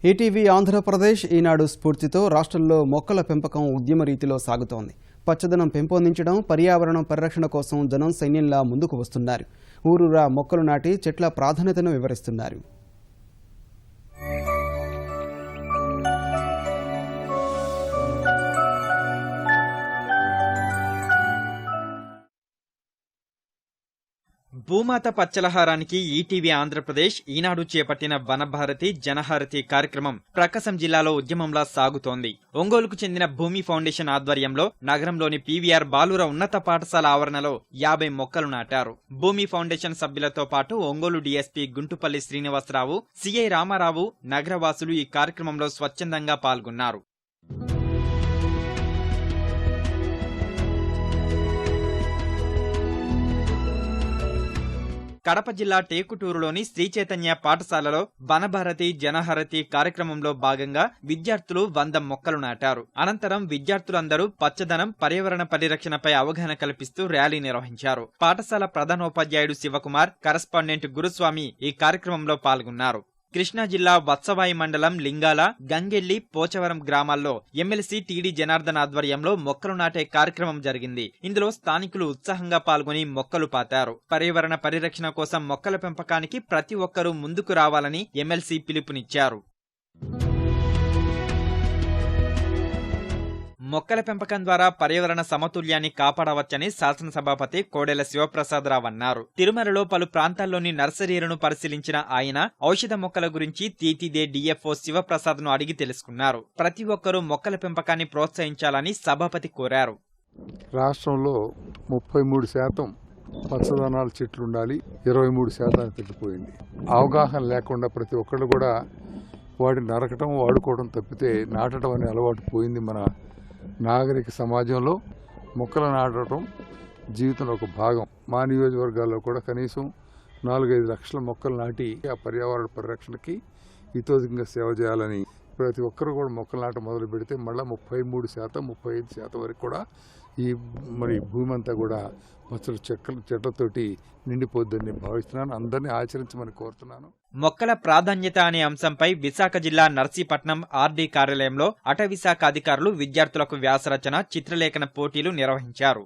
ETV Andhra Pradesh ఈనాడు స్ఫూర్తితో రాష్ట్రంలో మొక్కల పెంపకం ఉద్యమ రీతిలో సాగుతోంది. పచ్చదనం పెంపొందించడం, పర్యావరణం పరిరక్షణ కోసం జనం సైన్యంలా ముందుకు వస్తున్నారు. ఊరూరా మొక్కలు నాటి చెట్ల ప్రాధాన్యతను వివరిస్తున్నారు. భూమాత పచ్చలహారానికి ఈటీవీ ఆంధ్రప్రదేశ్ ఈనాడు చేపట్టిన వనభారతి జనహారతి కార్యక్రమం ప్రకాశం జిల్లాలో ఉద్యమంలా సాగుతోంది. ఒంగోలుకు చెందిన భూమి ఫౌండేషన్ ఆధ్వర్యంలో నగరంలోని పీవీఆర్ బాలుర ఉన్నత పాఠశాల ఆవరణలో 50 మొక్కలు నాటారు. భూమి ఫౌండేషన్ సభ్యులతో పాటు ఒంగోలు డీఎస్పీ గుంటుపల్లి శ్రీనివాసరావు, సిఐ రామారావు, నగరవాసులు ఈ కార్యక్రమంలో స్వచ్ఛందంగా పాల్గొన్నారు. కడప జిల్లా టేకుటూరులోని శ్రీ చైతన్య పాఠశాలలో వనభారతి జనహారతి కార్యక్రమంలో భాగంగా విద్యార్థులు 100 మొక్కలు నాటారు. అనంతరం విద్యార్థులందరూ పచ్చదనం, పర్యావరణ పరిరక్షణపై అవగాహన కల్పిస్తూ ర్యాలీ నిర్వహించారు. పాఠశాల ప్రధానోపాధ్యాయుడు శివకుమార్, కరస్పాండెంట్ గురుస్వామి ఈ కార్యక్రమంలో పాల్గొన్నారు. కృష్ణా జిల్లా వత్సవాయి మండలం లింగాల, గంగెల్లి, పోచవరం గ్రామాల్లో ఎమ్మెల్సీ టీడీ జనార్దన్ ఆధ్వర్యంలో మొక్కలు నాటే కార్యక్రమం జరిగింది. ఇందులో స్థానికులు ఉత్సాహంగా పాల్గొని మొక్కలు పాతారు. పర్యావరణ పరిరక్షణ కోసం మొక్కల పెంపకానికి ప్రతి ఒక్కరూ ముందుకు రావాలని ఎమ్మెల్సీ పిలుపునిచ్చారు. మొక్కల పెంపకం ద్వారా పర్యావరణ సమతుల్యాన్ని కాపాడవచ్చని శాసనసభాపతి కోడెల శివప్రసాదరావు అన్నారు. తిరుమలలో పలు ప్రాంతాల్లోని నర్సరీలను పరిశీలించిన ఆయన ఔషధ మొక్కల గురించి తీతిదే డిఎఫ్ఓ శివప్రసాద్ను అడిగి తెలుసుకున్నారు. ప్రతి ఒక్కరూ మొక్కల పెంపకాన్ని ప్రోత్సహించాలని సభాపతి కోరారు. రాష్ట్రంలో 33% పచ్చదనాల చెట్లు ఉండాలి, 23% తగ్గిపోయింది. అవగాహన లేకుండా ప్రతి ఒక్కళ్ళు కూడా వాటిని నరకటం, వాడుకోవడం తప్పితే నాటడం అనే అలవాటు పోయింది. మన నాగరిక సమాజంలో మొక్కలు నాటడం జీవితంలో ఒక భాగం. మా నియోజకవర్గాల్లో కూడా కనీసం 4-5 లక్షల మొక్కలు నాటి ఆ పర్యావరణ పరిరక్షణకి హితోధికంగా సేవ చేయాలని ప్రతి ఒక్కరు కూడా మొక్కలు నాట మొదలు పెడితే మళ్ళీ 33%, 35% వరకు కూడా ఈ భూమి అంతా కూడా పచ్చడి చెట్లతోటి నిండిపోద్దని భావిస్తున్నాను. అందరినీ ఆచరించమని కోరుతున్నాను. మొక్కల ప్రాధాన్యత అనే అంశంపై విశాఖ జిల్లా నర్సీపట్నం ఆర్డీ కార్యాలయంలో అటవీశాఖ అధికారులు విద్యార్థులకు వ్యాసరచన, చిత్రలేఖన పోటీలు నిర్వహించారు.